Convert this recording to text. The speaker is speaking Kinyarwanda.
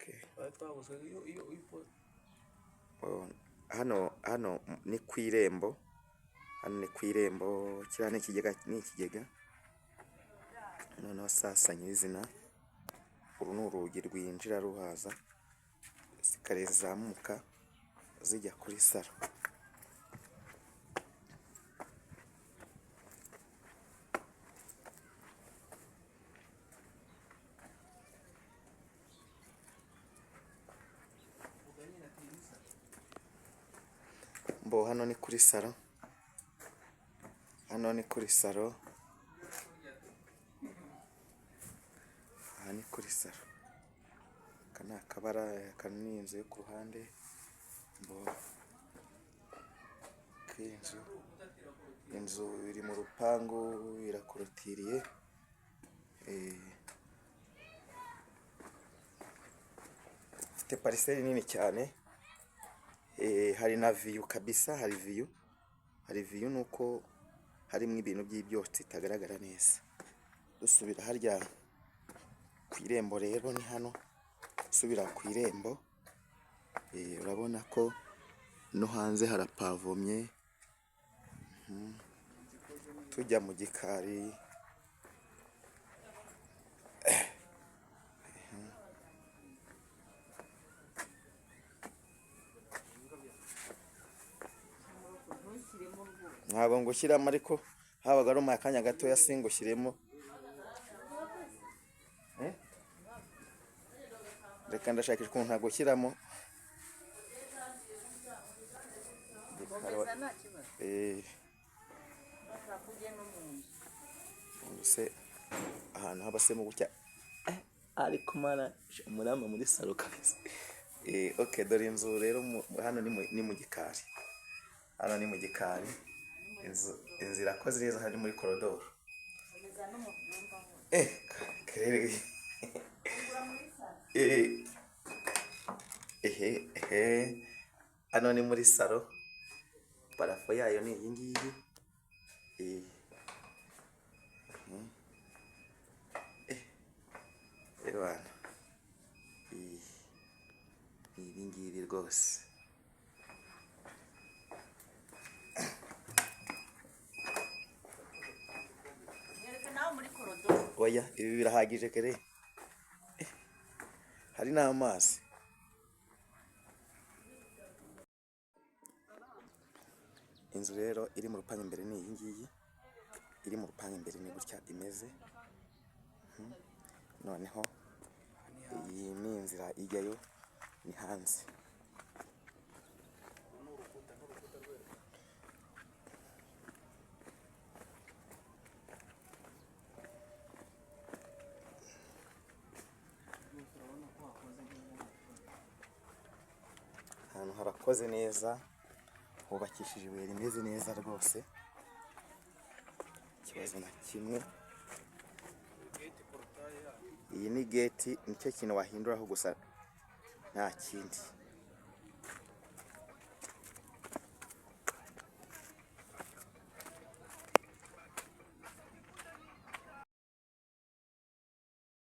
Okay. Hano ni ku irembo. Hano ni ku irembo, kiriya ni ikigega. Noneho sasa nyirizina, uru ni urugi rwinjira ruhaza, sikariye zizamuka zijya kuri salo. Hano ni kuri salo. Hano ni kuri salo. Aha ni kuri salo. Aka ni akabara, aka ni inzu yo ku ruhande. Inzu iri mu rupangu, irakorotiriye. Ifite pariseri nini cyane. Hari na viyu kabisa, hari viyu. Hari viyu nuko harimo ibintu by'ibyotsi itagaragara neza. Dusubira harya ku irembo rero ni hano. Subira ku irembo. Urabona ko no hanze harapavomye. Tujya mu gikari. Ntabwo ngushyiramo, ariko habaga ari akanya gatoya singushyiremo. Reka ndashakisha ukuntu ntagushyiramo. Se ahantu haba se mu gutya, ariko mara murama muri salo kabisa. Okay, dore inzu rero hano ni mu gikari. Hano ni mu gikari. Inzu irakoze neza, hari muri korodoro. Hano ni muri salo. Parafo yayo ni iyi ngiyi. Bana, ibi ngibi rwose. Oya, ibi birahagije kere. Hari n'amazi. Inzu rero iri mu rupangu imbere ni iyi ngiyi. Iri mu rupangu imbere ni gutya imeze. Noneho iyi ni inzira ijyayo, ni hanze. Ahantu harakoze neza, hubakishije ibuye rimeze neza rwose. Ikibazo na kimwe. Iyi ni gate, nicyo kintu wahinduraho gusa nta kindi.